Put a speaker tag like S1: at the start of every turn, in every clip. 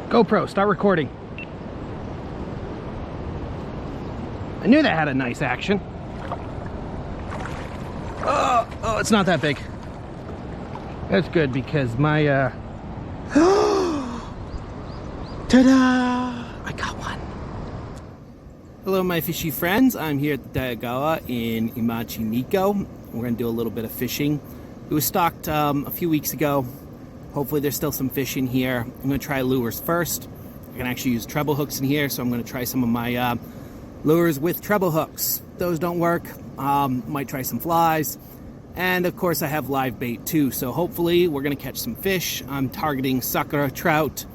S1: GoPro, start recording. I knew that had a nice action. Oh, it's not that big. That's good because my, ta-da! I got one. Hello, my fishy friends. I'm here at the Daiya in Imachi, Nikko. We're gonna do a little bit of fishing. It was stocked a few weeks ago. Hopefully there's still some fish in here. I'm gonna try lures first. I can actually use treble hooks in here, so I'm gonna try some of my lures with treble hooks. Those don't work. Might try some flies. And of course I have live bait too, so hopefully we're gonna catch some fish. I'm targeting Sakura trout,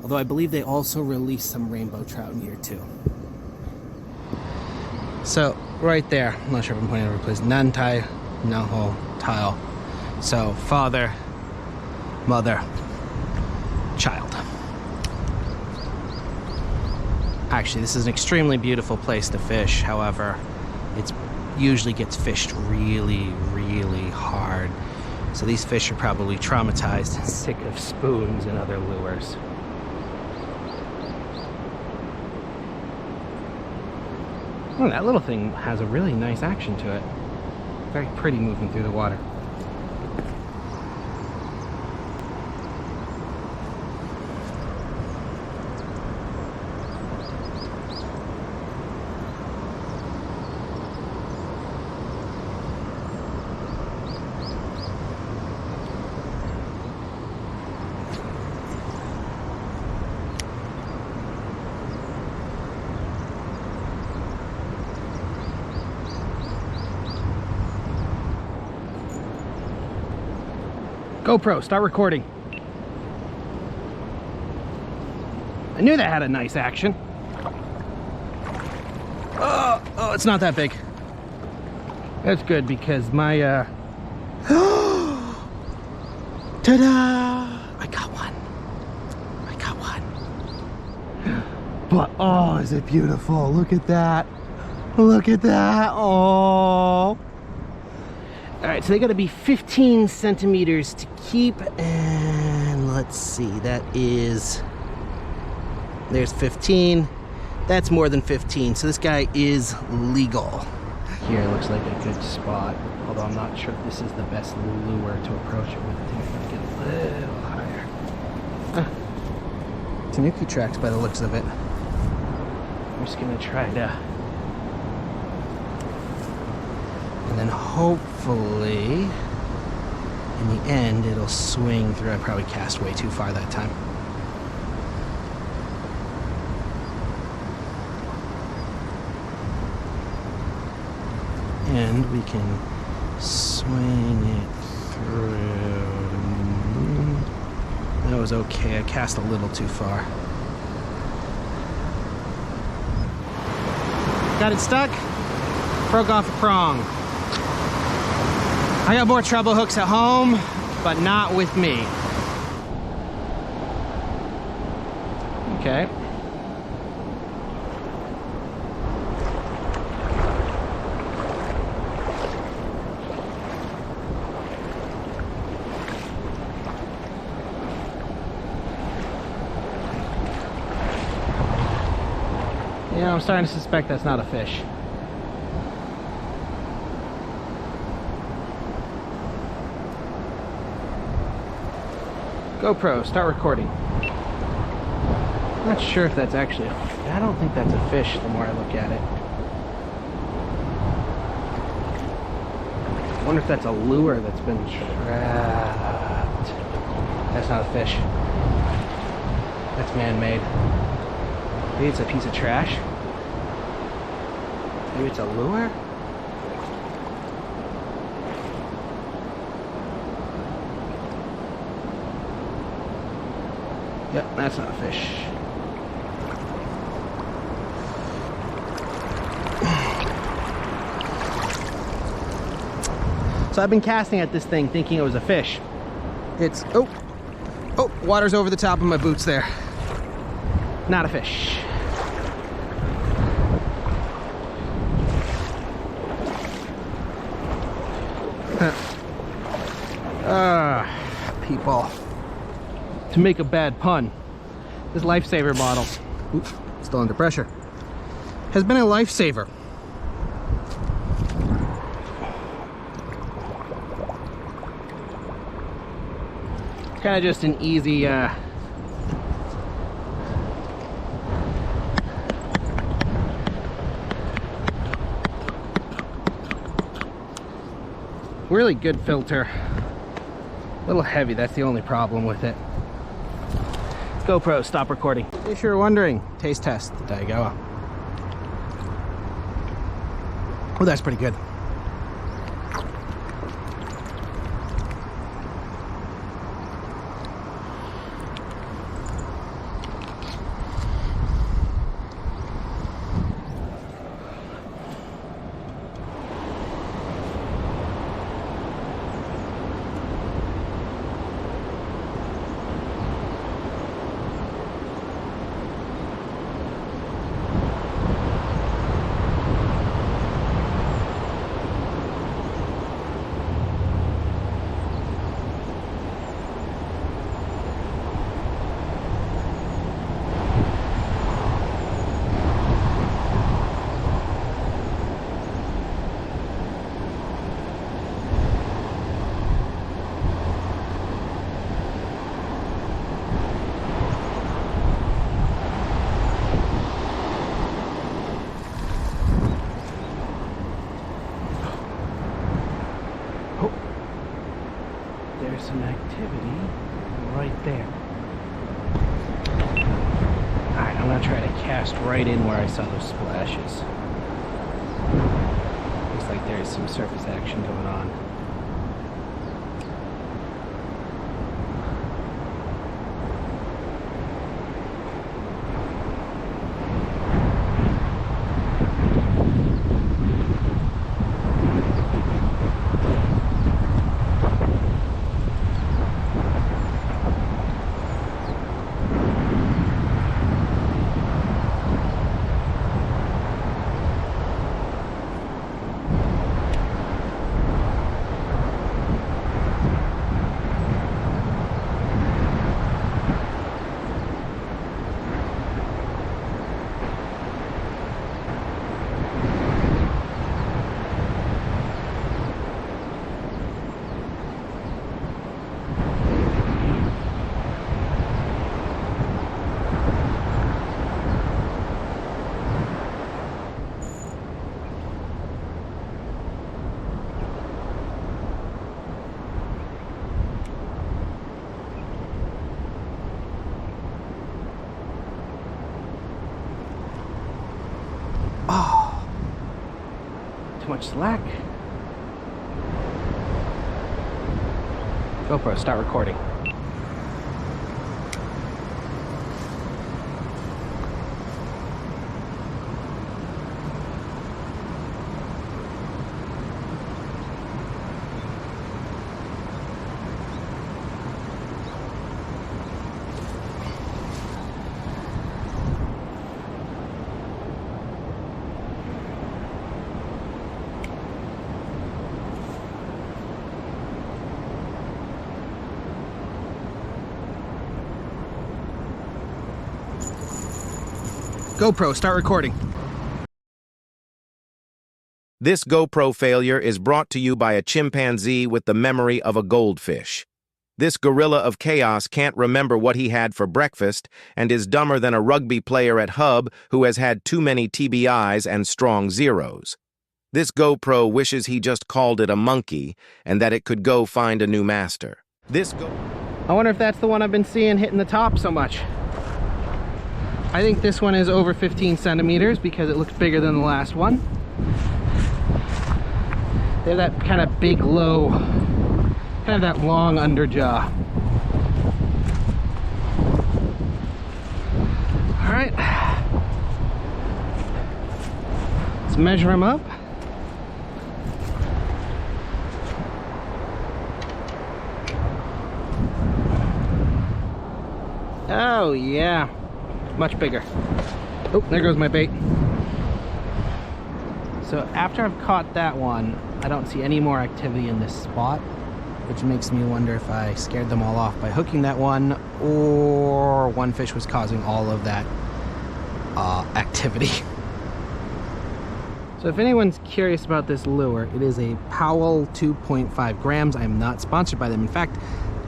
S1: although I believe they also release some rainbow trout in here too. So right there, I'm not sure if I'm pointing over place, Nantai Naho tile. So father, mother, child. Actually, this is an extremely beautiful place to fish. However, it usually gets fished really, really hard. So these fish are probably traumatized and sick of spoons and other lures. Oh, that little thing has a really nice action to it. Very pretty moving through the water. GoPro, start recording. I knew that had a nice action. Oh, it's not that big. That's good because my, ta-da! I got one. I got one. But, oh, is it beautiful? Look at that. Look at that. Oh. All right, so they gotta be 15 centimeters to keep, and let's see, that is, there's 15. That's more than 15, so this guy is legal. Here looks like a good spot, although I'm not sure if this is the best lure to approach it with. I think I'm gonna get a little higher. Tanuki tracks by the looks of it. I'm just gonna try to, and then hopefully, in the end, it'll swing through. I probably cast way too far that time. And we can swing it through. That was okay. I cast a little too far. Got it stuck? Broke off a prong. I got more treble hooks at home, but not with me. Okay. Yeah, I'm starting to suspect that's not a fish. GoPro, start recording. I'm not sure if that's actually I don't think that's a fish the more I look at it. I wonder if that's a lure that's been trapped. That's not a fish. That's man-made. Maybe it's a piece of trash. Maybe it's a lure? Yep, that's not a fish. So I've been casting at this thing thinking it was a fish. It's, oh, water's over the top of my boots there. Not a fish. People. To make a bad pun, This lifesaver bottle, oops, still under pressure, has been a lifesaver. Kind of just an easy really good filter. A little heavy, that's the only problem with it. GoPro, stop recording. In case you're wondering, taste test, the Daiya. Oh, that's pretty good. There's some activity right there. Alright, I'm gonna try to cast right in where I saw those splashes. Looks like there's some surface action going on. Oh, too much slack. GoPro, start recording. GoPro, start recording.
S2: This GoPro failure is brought to you by a chimpanzee with the memory of a goldfish. This gorilla of chaos can't remember what he had for breakfast and is dumber than a rugby player at Hub who has had too many TBIs and strong zeros. This GoPro wishes he just called it a monkey and that it could go find a new master.
S1: I wonder if that's the one I've been seeing hitting the top so much. I think this one is over 15 centimeters because it looks bigger than the last one. They have that kind of big, low, kind of that long underjaw. All right, let's measure them up. Oh yeah. Much bigger. Oh, there goes my bait. So after I've caught that one, I don't see any more activity in this spot. which makes me wonder if I scared them all off by hooking that one, or one fish was causing all of that activity. So if anyone's curious about this lure, it is a Powell 2.5 grams. I am not sponsored by them. In fact,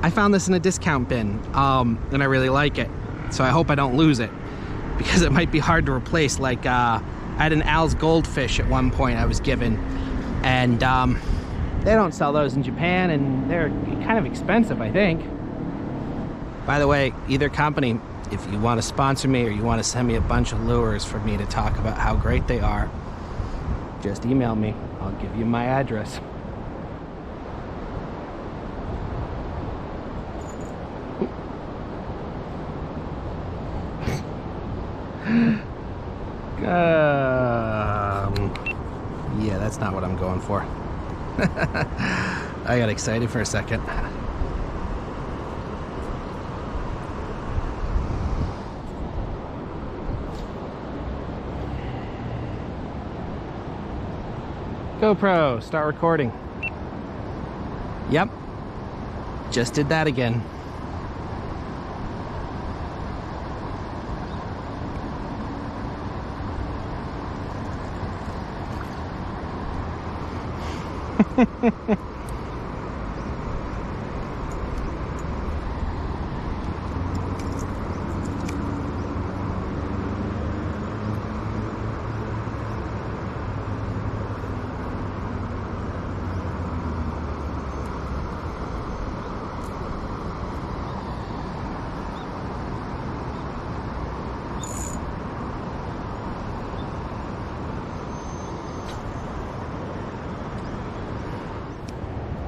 S1: I found this in a discount bin, and I really like it. So I hope I don't lose it, because it might be hard to replace. Like, I had an Al's goldfish at one point I was given, and they don't sell those in Japan, and they're kind of expensive, I think. By the way, either company, if you want to sponsor me or you want to send me a bunch of lures for me to talk about how great they are, just email me. I'll give you my address. Yeah, that's not what I'm going for. I got excited for a second. GoPro, start recording. Yep, just did that again.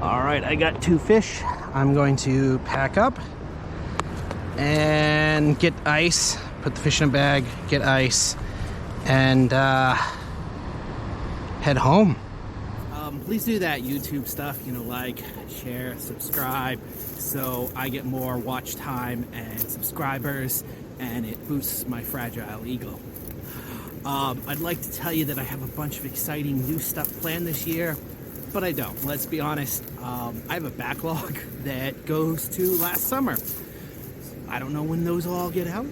S1: All right, I got 2 fish. I'm going to pack up and get ice, put the fish in a bag, get ice, and head home. Please do that YouTube stuff, you know, like, share, subscribe, so I get more watch time and subscribers, and it boosts my fragile ego. I'd like to tell you that I have a bunch of exciting new stuff planned this year, but I don't. Let's be honest. I have a backlog that goes to last summer. I don't know when those will all get out.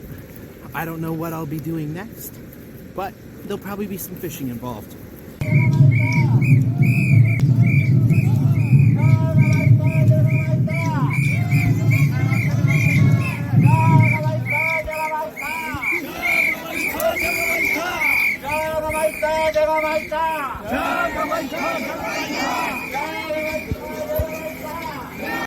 S1: I don't know what I'll be doing next, but there'll probably be some fishing involved.